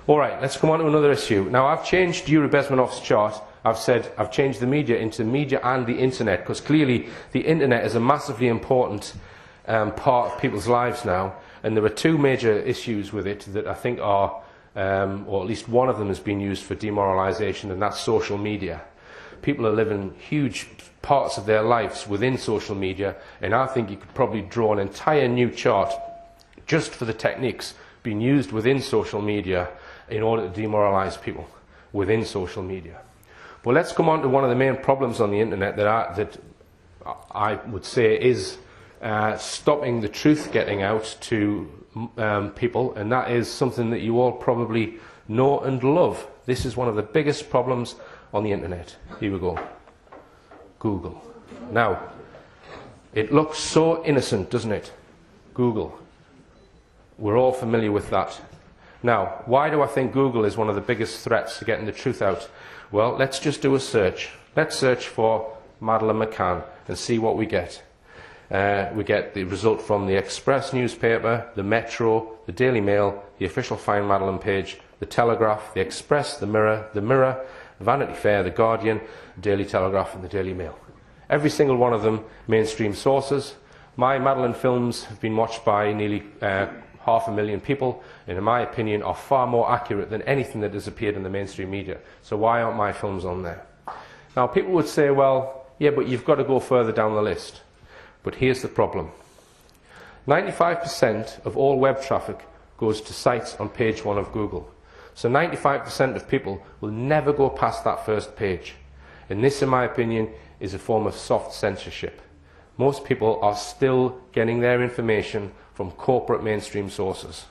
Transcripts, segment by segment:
All right, let's come on to another issue. Now, I've changed Yuri Bezmenov's chart. I've said I've changed the media into media and the internet, because clearly the internet is a massively important part of people's lives now, and there are two major issues with it that I think are, or at least one of them has been used for demoralisation, and that's social media. People are living huge parts of their lives within social media, and I think you could probably draw an entire new chart just for the techniques being used within social media in order to demoralise people within social media. But let's come on to one of the main problems on the internet that I would say is stopping the truth getting out to people, and that is something that you all probably know and love. This is one of the biggest problems on the internet. Here we go. Google. Now, it looks so innocent, doesn't it? Google. We're all familiar with that. Now, why do I think Google is one of the biggest threats to getting the truth out? Well, let's just do a search. Let's search for Madeleine McCann and see what we get. We get the result from the Express newspaper, the Metro, the Daily Mail, the official Find Madeleine page, the Telegraph, the Express, the Mirror, Vanity Fair, the Guardian, the Daily Telegraph and the Daily Mail. Every single one of them mainstream sources. My Madeleine films have been watched by nearly 500,000 people, and in my opinion are far more accurate than anything that has appeared in the mainstream media. So why aren't my films on there? Now, people would say, well, yeah, but you've got to go further down the list. But here's the problem. 95% of all web traffic goes to sites on page 1 of Google. So 95% of people will never go past that first page. And this, in my opinion, is a form of soft censorship. Most people are still getting their information from corporate mainstream sources.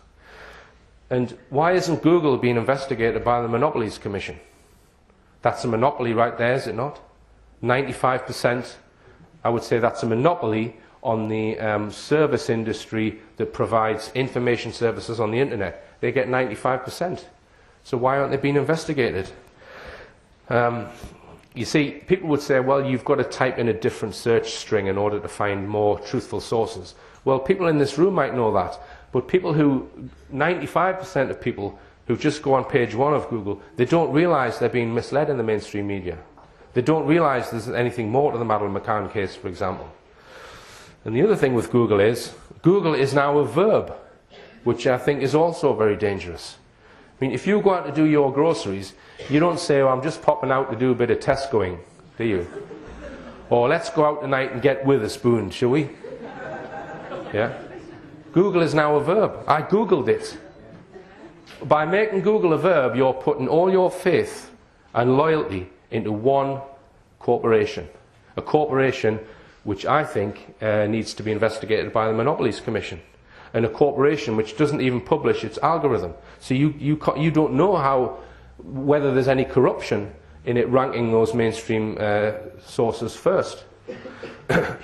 And why isn't Google being investigated by the Monopolies Commission? That's a monopoly right there, is it not? 95%, I would say that's a monopoly on the service industry that provides information services on the internet. They get 95%. So why aren't they being investigated? You see, people would say, well, you've got to type in a different search string in order to find more truthful sources. Well, people in this room might know that, but 95% of people who just go on page 1 of Google, they don't realise they're being misled in the mainstream media. They don't realise there's anything more to the Madeleine McCann case, for example. And the other thing with Google is now a verb, which I think is also very dangerous. I mean, if you go out to do your groceries, you don't say, oh, I'm just popping out to do a bit of Tescoing, do you? Or let's go out tonight and get Witherspoon, shall we? Yeah? Google is now a verb. I Googled it. By making Google a verb, you're putting all your faith and loyalty into one corporation. A corporation which I think needs to be investigated by the Monopolies Commission. And a corporation which doesn't even publish its algorithm. So you don't know whether there's any corruption in it ranking those mainstream sources first.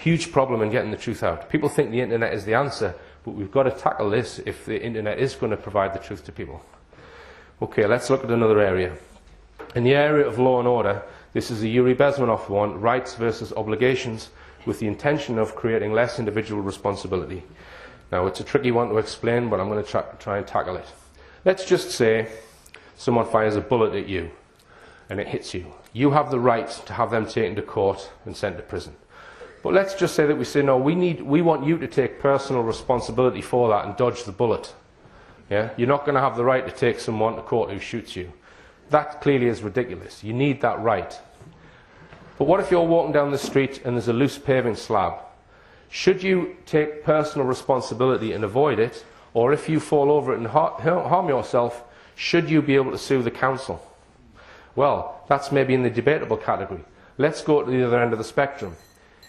Huge problem in getting the truth out. People think the internet is the answer, but we've got to tackle this if the internet is going to provide the truth to people. Okay, let's look at another area. In the area of law and order, this is a Yuri Bezmenov one, rights versus obligations, with the intention of creating less individual responsibility. Now, it's a tricky one to explain, but I'm going to try and tackle it. Let's just say someone fires a bullet at you and it hits you. You have the right to have them taken to court and sent to prison. But let's just say that we say, no, we want you to take personal responsibility for that and dodge the bullet. Yeah? You're not going to have the right to take someone to court who shoots you. That clearly is ridiculous. You need that right. But what if you're walking down the street and there's a loose paving slab? Should you take personal responsibility and avoid it, or if you fall over it and harm yourself, should you be able to sue the council? Well, that's maybe in the debatable category. Let's go to the other end of the spectrum.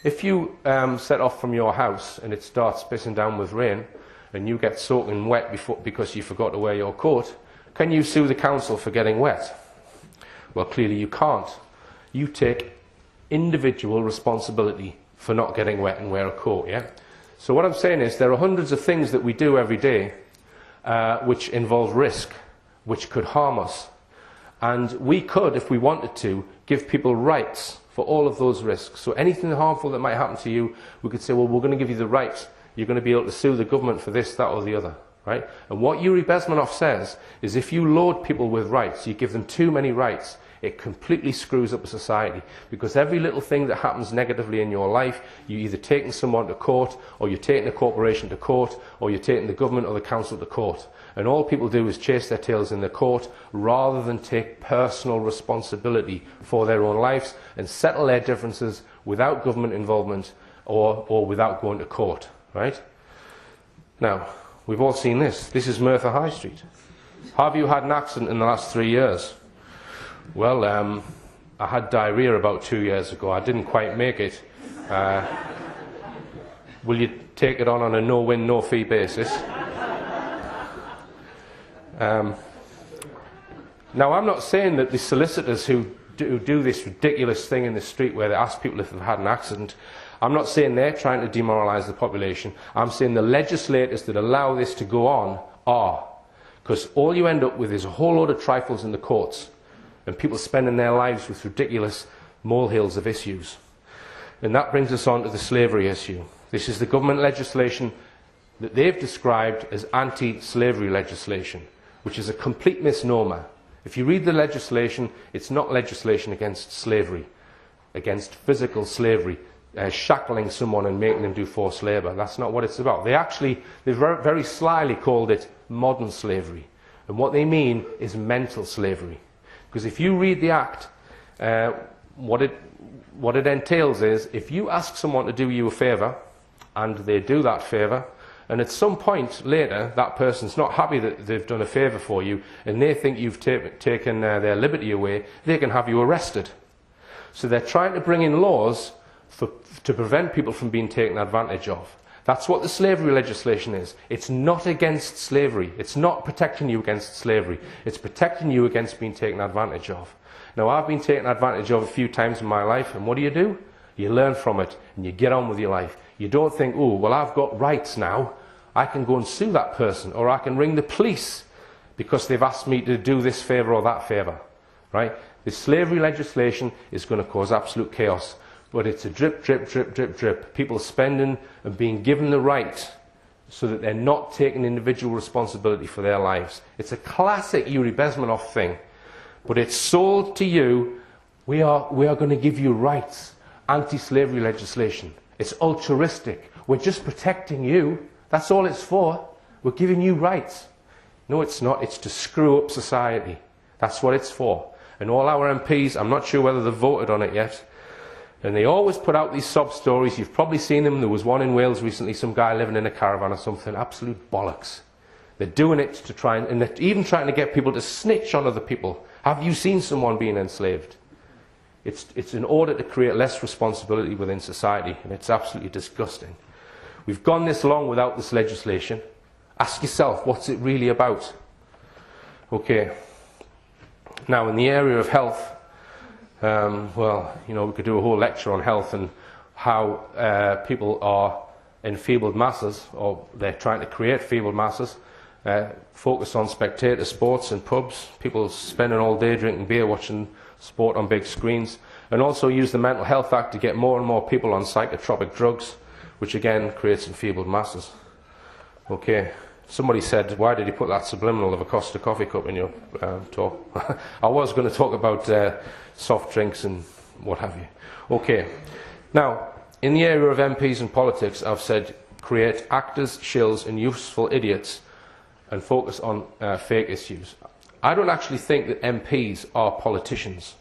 If you set off from your house and it starts pissing down with rain and you get soaking wet because you forgot to wear your coat, can you sue the council for getting wet? Well, clearly you can't. You take individual responsibility for not getting wet and wear a coat, yeah? So what I'm saying is there are hundreds of things that we do every day which involve risk, which could harm us. And we could, if we wanted to, give people rights for all of those risks. So anything harmful that might happen to you, we could say, well, we're going to give you the right. You're going to be able to sue the government for this, that or the other. right? And what Yuri Bezmenov says is if you load people with rights, you give them too many rights, it completely screws up a society, because every little thing that happens negatively in your life, you're either taking someone to court, or you're taking a corporation to court, or you're taking the government or the council to court. And all people do is chase their tails in the court rather than take personal responsibility for their own lives and settle their differences without government involvement or without going to court, right? Now, we've all seen this. This is Merthyr High Street. Have you had an accident in the last 3 years? Well, I had diarrhea about 2 years ago. I didn't quite make it. Will you take it on a no-win, no-fee basis? Now, I'm not saying that the solicitors who do this ridiculous thing in the street where they ask people if they've had an accident, I'm not saying they're trying to demoralise the population. I'm saying the legislators that allow this to go on are. Because all you end up with is a whole load of trifles in the courts and people spending their lives with ridiculous molehills of issues. And that brings us on to the slavery issue. This is the government legislation that they've described as anti-slavery legislation, which is a complete misnomer. If you read the legislation, it's not legislation against slavery, against physical slavery, shackling someone and making them do forced labour. That's not what it's about. They very slyly called it modern slavery. And what they mean is mental slavery. Because if you read the Act, what it entails is, if you ask someone to do you a favour, and they do that favour, and at some point later, that person's not happy that they've done a favour for you, and they think you've taken their liberty away, they can have you arrested. So they're trying to bring in laws to prevent people from being taken advantage of. That's what the slavery legislation is. It's not against slavery. It's not protecting you against slavery. It's protecting you against being taken advantage of. Now, I've been taken advantage of a few times in my life, and what do? You learn from it, and you get on with your life. You don't think, oh, well, I've got rights now. I can go and sue that person, or I can ring the police because they've asked me to do this favour or that favour, right? The slavery legislation is going to cause absolute chaos. But it's a drip, drip, drip, drip, drip. People spending and being given the right so that they're not taking individual responsibility for their lives. It's a classic Yuri Bezmenov thing. But it's sold to you, we are going to give you rights. Anti-slavery legislation. It's altruistic. We're just protecting you. That's all it's for. We're giving you rights. No, it's not. It's to screw up society. That's what it's for. And all our MPs, I'm not sure whether they've voted on it yet, and they always put out these sob stories. You've probably seen them. There was one in Wales recently, some guy living in a caravan or something. Absolute bollocks. They're doing it to try and they're even trying to get people to snitch on other people. Have you seen someone being enslaved? It's in order to create less responsibility within society, and it's absolutely disgusting. We've gone this long without this legislation. Ask yourself, what's it really about? Okay. Now, in the area of health, well, you know, we could do a whole lecture on health and how people are enfeebled masses, or they're trying to create feeble masses, focus on spectator sports and pubs, people spending all day drinking beer, watching sport on big screens, and also use the Mental Health Act to get more and more people on psychotropic drugs, which again creates enfeebled masses. Okay. Somebody said, why did you put that subliminal of a Costa coffee cup in your talk? I was going to talk about soft drinks and what have you. Okay. Now, in the area of MPs and politics, I've said create actors, shills and useful idiots and focus on fake issues. I don't actually think that MPs are politicians.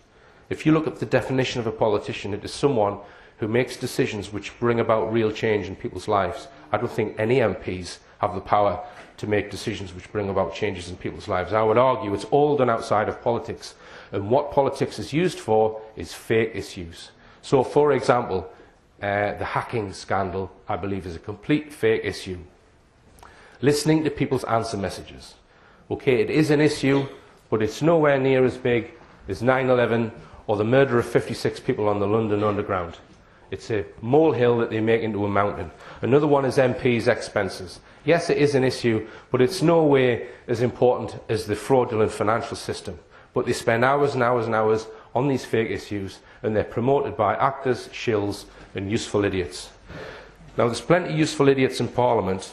If you look at the definition of a politician, it is someone who makes decisions which bring about real change in people's lives. I don't think any MPs have the power to make decisions which bring about changes in people's lives. I would argue it's all done outside of politics, and what politics is used for is fake issues. So, for example, the hacking scandal, I believe, is a complete fake issue. Listening to people's answer messages. Okay, it is an issue, but it's nowhere near as big as 9/11 or the murder of 56 people on the London Underground. It's a molehill that they make into a mountain. Another one is MPs' expenses. Yes, it is an issue, but it's no way as important as the fraudulent financial system. But they spend hours and hours and hours on these fake issues, and they're promoted by actors, shills, and useful idiots. Now, there's plenty of useful idiots in Parliament,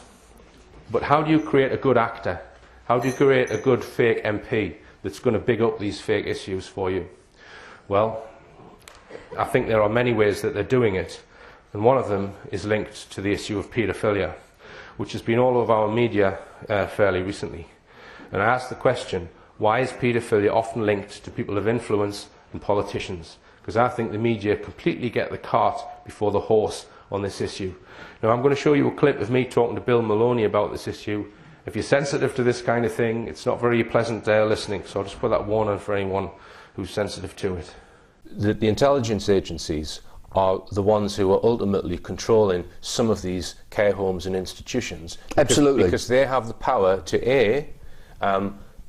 But how do you create a good actor? How do you create a good fake MP that's going to big up these fake issues for you? Well, I think there are many ways that they're doing it, and one of them is linked to the issue of paedophilia, which has been all over our media fairly recently. And I asked the question, why is paedophilia often linked to people of influence and politicians? Because I think the media completely get the cart before the horse on this issue. Now, I'm going to show you a clip of me talking to Bill Maloney about this issue. If you're sensitive to this kind of thing, it's not very pleasant listening, so I'll just put that warning for anyone who's sensitive to it. The intelligence agencies are the ones who are ultimately controlling some of these care homes and institutions. Absolutely. Because they have the power to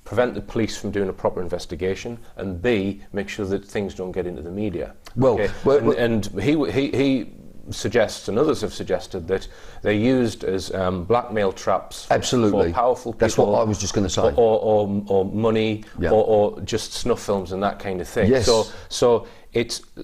prevent the police from doing a proper investigation, and B, make sure that things don't get into the media. Well, okay? and he suggests, and others have suggested, that they're used as blackmail traps Absolutely. For powerful people. That's what I was just going to say. Or money, yeah. or just snuff films and that kind of thing. Yes. So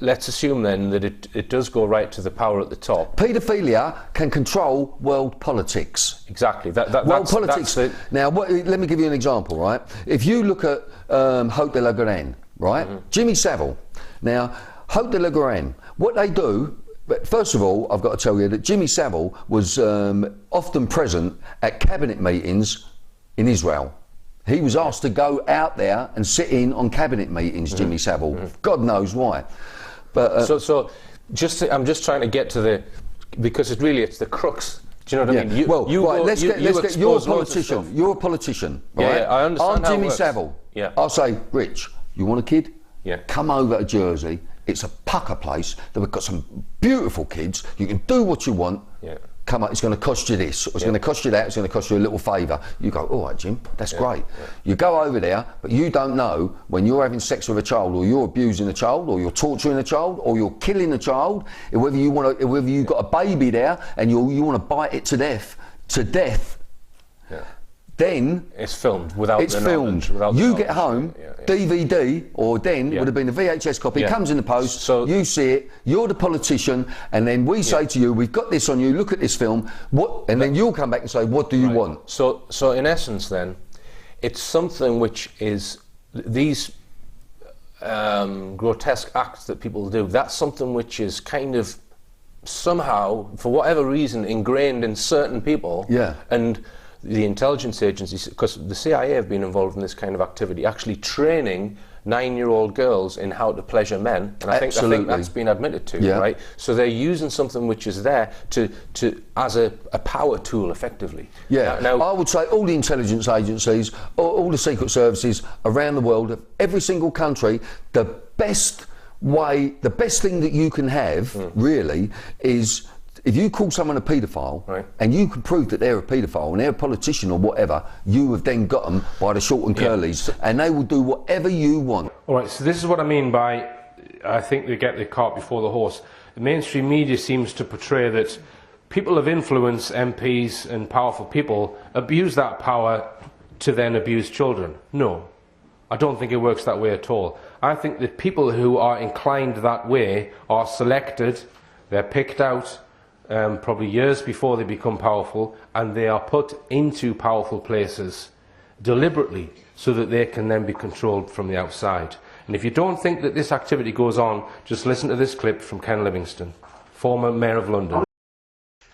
let's assume then that it does go right to the power at the top. Paedophilia can control world politics. Exactly. World politics. Now, let me give you an example, right? If you look at Haute de la Garenne, right? Mm-hmm. Jimmy Savile. Now, Haute de la Garenne, what they do. But first of all, I've got to tell you that Jimmy Savile was often present at cabinet meetings in Israel. He was asked to go out there and sit in on cabinet meetings, mm-hmm. Jimmy Savile. Mm-hmm. God knows why. But I'm just trying to get to because it's the crux. Do you know what I mean? Let's get you're a politician. You're a politician, right? Yeah, I understand. I'm Jimmy Savile. Yeah. I'll say, Rich, you want a kid? Yeah. Come over to Jersey. It's a pucker place that we've got some beautiful kids. You can do what you want. Yeah. Come on, it's going to cost you this, or it's going to cost you that, it's going to cost you a little favour. You go, all right, Jim, that's great. Yeah. You go over there, but you don't know when you're having sex with a child, or you're abusing a child, or you're torturing a child, or you're killing a child, whether you've got a baby there and you want to bite it to death. Yeah. Then it's filmed without it's filmed. You get home, DVD, or then would have been a VHS copy, comes in the post, so you see it, you're the politician, and then we say to you, we've got this on you, look at this film, then you'll come back and say, what do you want? So in essence then, it's something which is, these grotesque acts that people do, that's something which is kind of somehow, for whatever reason, ingrained in certain people. Yeah. And the intelligence agencies, because the CIA have been involved in this kind of activity, actually training 9-year-old girls in how to pleasure men, and I think that's been admitted to, right? So they're using something which is there to as a power tool, effectively. Yeah. Now, I would say all the intelligence agencies, all the secret services around the world, every single country, the best thing that you can have, really, is if you call someone a paedophile, and you can prove that they're a paedophile and they're a politician or whatever, you have then got them by the short and curlies, and they will do whatever you want. All right, so this is what I mean by, I think they get the cart before the horse. The mainstream media seems to portray that people of influence, MPs and powerful people, abuse that power to then abuse children. No, I don't think it works that way at all. I think that people who are inclined that way are selected, they're picked out, probably years before they become powerful, and they are put into powerful places deliberately so that they can then be controlled from the outside. And if you don't think that this activity goes on, just listen to this clip from Ken Livingstone, former Mayor of London.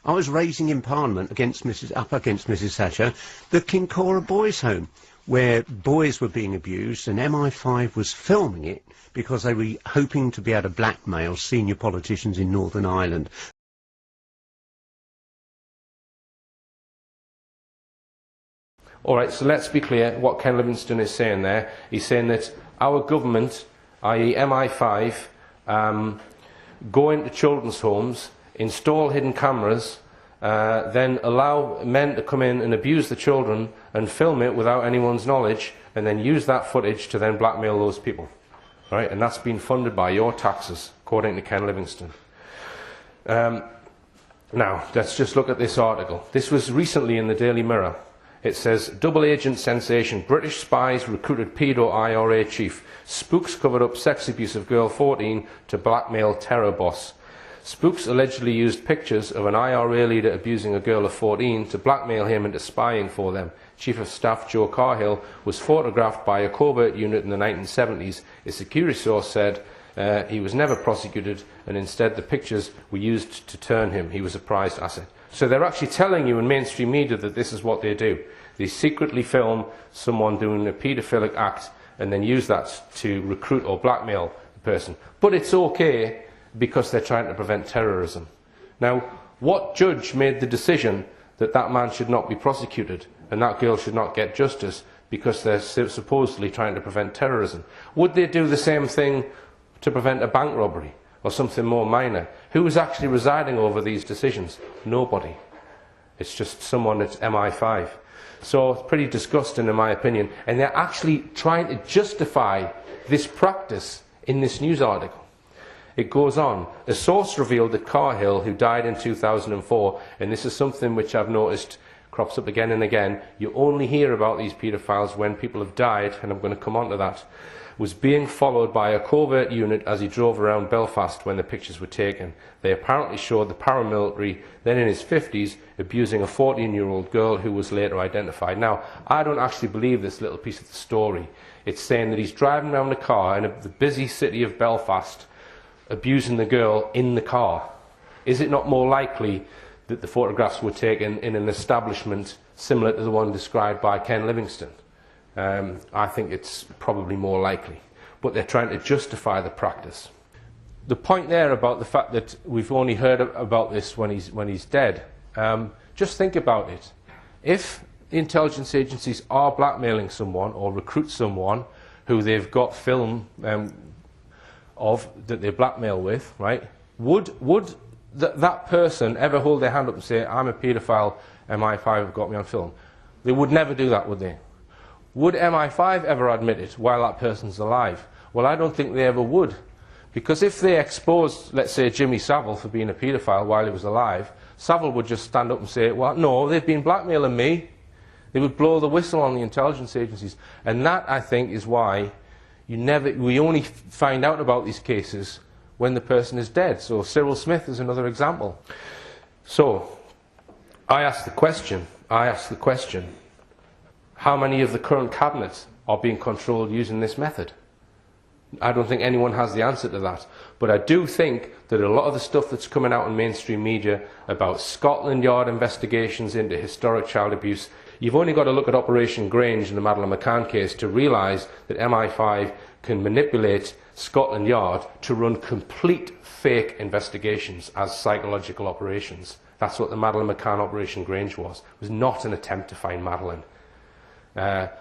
I was raising in Parliament up against Mrs Thatcher the Kincora Boys Home, where boys were being abused, and MI5 was filming it because they were hoping to be able to blackmail senior politicians in Northern Ireland. All right, so let's be clear what Ken Livingstone is saying there. He's saying that our government, i.e. MI5, go into children's homes, install hidden cameras, then allow men to come in and abuse the children and film it without anyone's knowledge, and then use that footage to then blackmail those people. Right? And that's been funded by your taxes, according to Ken Livingstone. Now, let's just look at this article. This was recently in the Daily Mirror. It says, double agent sensation, British spies recruited pedo IRA chief, spooks covered up sex abuse of girl 14 to blackmail terror boss. Spooks allegedly used pictures of an IRA leader abusing a girl of 14 to blackmail him into spying for them. Chief of Staff Joe Carhill was photographed by a covert unit in the 1970s. A security source said he was never prosecuted, and instead the pictures were used to turn him. He was a prized asset. So they're actually telling you in mainstream media that this is what they do. They secretly film someone doing a paedophilic act and then use that to recruit or blackmail the person. But it's okay because they're trying to prevent terrorism. Now, what judge made the decision that that man should not be prosecuted and that girl should not get justice because they're supposedly trying to prevent terrorism? Would they do the same thing to prevent a bank robbery or something more minor? Who is actually residing over these decisions? Nobody. It's just someone at MI5. So it's pretty disgusting in my opinion, and they're actually trying to justify this practice in this news article. It goes on. A source revealed that Carhill, who died in 2004, and this is something which I've noticed crops up again and again, you only hear about these paedophiles when people have died, and I'm going to come on to that, was being followed by a covert unit as he drove around Belfast when the pictures were taken. They apparently showed the paramilitary, then in his 50s, abusing a 14-year-old girl who was later identified. Now, I don't actually believe this little piece of the story. It's saying that he's driving around a car in the busy city of Belfast, abusing the girl in the car. Is it not more likely that the photographs were taken in an establishment similar to the one described by Ken Livingstone? I think it's probably more likely, but they're trying to justify the practice. The point there about the fact that we've only heard about this when he's dead, just think about it. If the intelligence agencies are blackmailing someone or recruit someone who they've got film of that they blackmail with, right? Would that person ever hold their hand up and say, "I'm a paedophile, MI5 have got me on film"? They would never do that, would they? Would MI5 ever admit it while that person's alive? Well, I don't think they ever would. Because if they exposed, let's say, Jimmy Savile for being a paedophile while he was alive, Savile would just stand up and say, "Well, no, they've been blackmailing me." They would blow the whistle on the intelligence agencies. And that, I think, is why we only find out about these cases when the person is dead. So Cyril Smith is another example. So I ask the question, how many of the current cabinets are being controlled using this method? I don't think anyone has the answer to that. But I do think that a lot of the stuff that's coming out in mainstream media about Scotland Yard investigations into historic child abuse, you've only got to look at Operation Grange in the Madeleine McCann case to realise that MI5 can manipulate Scotland Yard to run complete fake investigations as psychological operations. That's what the Madeleine McCann Operation Grange was. It was not an attempt to find Madeleine.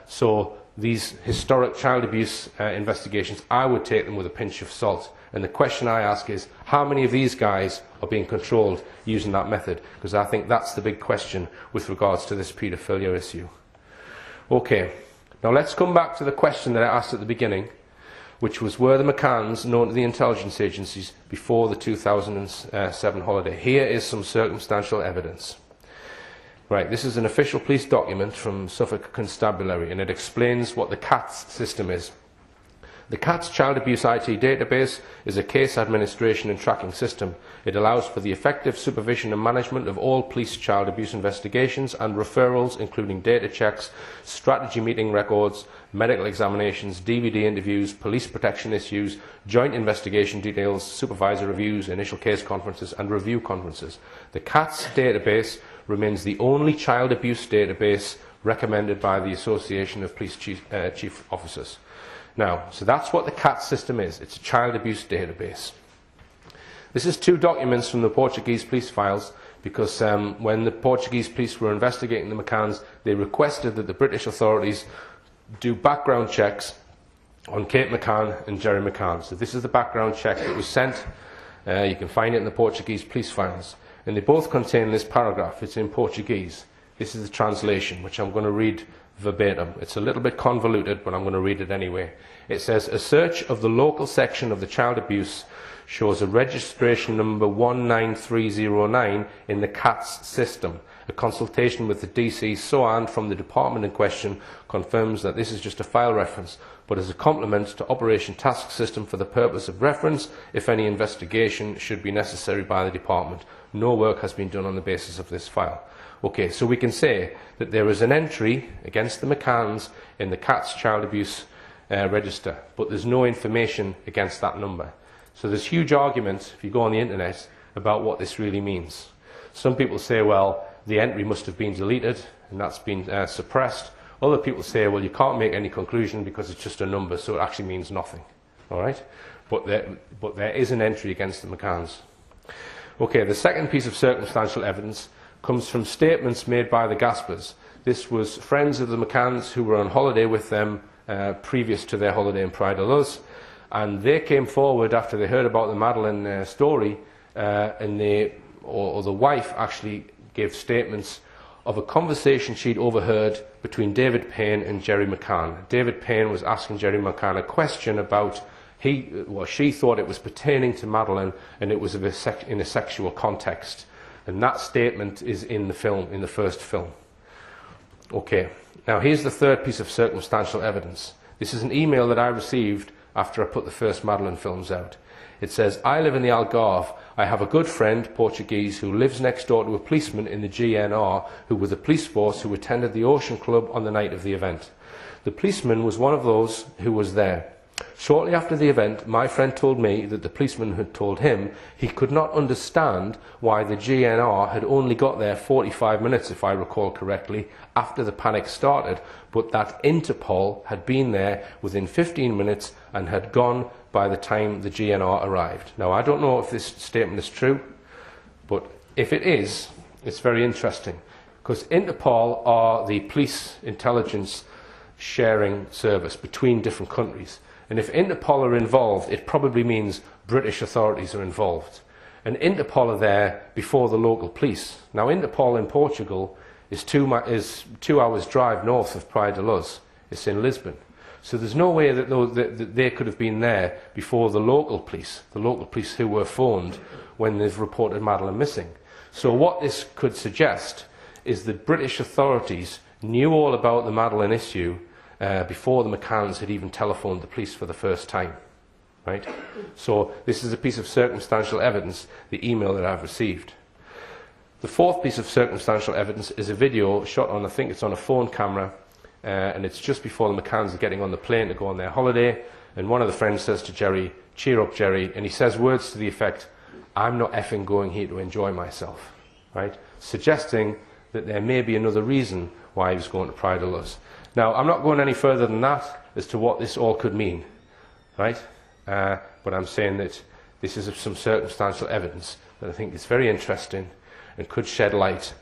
So these historic child abuse investigations, I would take them with a pinch of salt. And the question I ask is, how many of these guys are being controlled using that method? Because I think that's the big question with regards to this paedophilia issue. Okay, now let's come back to the question that I asked at the beginning, which was, were the McCanns known to the intelligence agencies before the 2007 holiday? Here is some circumstantial evidence. Right, this is an official police document from Suffolk Constabulary, and it explains what the CATS system is. The CATS Child Abuse IT database is a case administration and tracking system. It allows for the effective supervision and management of all police child abuse investigations and referrals, including data checks, strategy meeting records, medical examinations, DVD interviews, police protection issues, joint investigation details, supervisor reviews, initial case conferences, and review conferences. The CATS database remains the only child abuse database recommended by the Association of Police Chief Officers. Now, so that's what the CATS system is. It's a child abuse database. This is two documents from the Portuguese police files, because when the Portuguese police were investigating the McCanns, they requested that the British authorities do background checks on Kate McCann and Jerry McCann. So this is the background check that was sent. You can find it in the Portuguese police files. And they both contain this paragraph. It's in Portuguese. This is the translation, which I'm going to read verbatim. It's a little bit convoluted, but I'm going to read it anyway. It says, a search of the local section of the child abuse shows a registration number 19309 in the CATS system. A consultation with the DC SOAN from the department in question confirms that this is just a file reference, but as a complement to Operation Task System for the purpose of reference if any investigation should be necessary by the department. No work has been done on the basis of this file. Okay, so we can say that there is an entry against the McCanns in the CATS child abuse register, but there's no information against that number. So there's huge argument, if you go on the internet, about what this really means. Some people say, well, the entry must have been deleted and that's been suppressed. Other people say, well, you can't make any conclusion because it's just a number, so it actually means nothing. All right? But there is an entry against the McCanns. Okay, the second piece of circumstantial evidence comes from statements made by the Gaspers. This was friends of the McCanns who were on holiday with them previous to their holiday in Praia da Luz, and they came forward after they heard about the Madeleine story, and the wife actually gave statements of a conversation she'd overheard between David Payne and Jerry McCann. David Payne was asking Jerry McCann a question about she thought it was pertaining to Madeleine and it was in a sexual context. And that statement is in the film, in the first film. Okay, now here's the third piece of circumstantial evidence. This is an email that I received after I put the first Madeleine films out. It says, I live in the Algarve. I have a good friend, Portuguese, who lives next door to a policeman in the GNR who were the police force who attended the Ocean Club on the night of the event. The policeman was one of those who was there. Shortly after the event, my friend told me that the policeman had told him he could not understand why the GNR had only got there 45 minutes, if I recall correctly, after the panic started, but that Interpol had been there within 15 minutes and had gone by the time the GNR arrived. Now, I don't know if this statement is true, but if it is, it's very interesting, because Interpol are the police intelligence sharing service between different countries. And if Interpol are involved, it probably means British authorities are involved. And Interpol are there before the local police. Now, Interpol in Portugal is 2 hours drive north of Praia da Luz. It's in Lisbon. So there's no way that they could have been there before the local police who were phoned when they've reported Madeleine missing. So what this could suggest is that British authorities knew all about the Madeleine issue before the McCanns had even telephoned the police for the first time, right? So this is a piece of circumstantial evidence, the email that I've received. The fourth piece of circumstantial evidence is a video shot on, I think it's on a phone camera, and it's just before the McCanns are getting on the plane to go on their holiday, and one of the friends says to Jerry, cheer up, Jerry, and he says words to the effect, I'm not effing going here to enjoy myself, right? Suggesting that there may be another reason why he was going to Praia da Luz. Now, I'm not going any further than that as to what this all could mean, right? But I'm saying that this is some circumstantial evidence that I think is very interesting and could shed light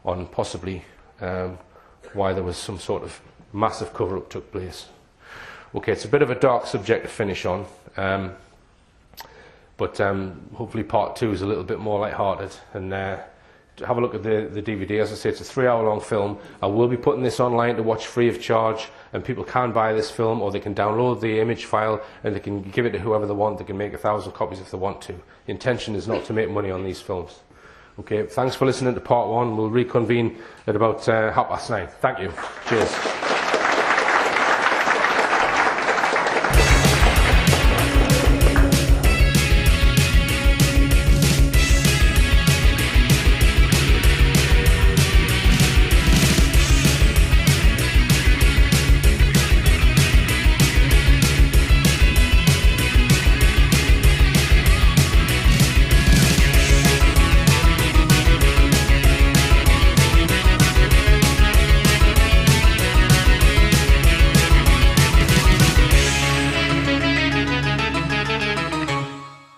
on possibly why there was some sort of massive cover-up took place. Okay, it's a bit of a dark subject to finish on, but hopefully part 2 is a little bit more light-hearted, and have a look at the DVD. As I say, it's a 3-hour-long film. I will be putting this online to watch free of charge, and people can buy this film, or they can download the image file and they can give it to whoever they want. They can make 1,000 copies if they want to. The intention is not to make money on these films. Okay, thanks for listening to part 1. We'll reconvene at about 9:30. Thank you. Cheers.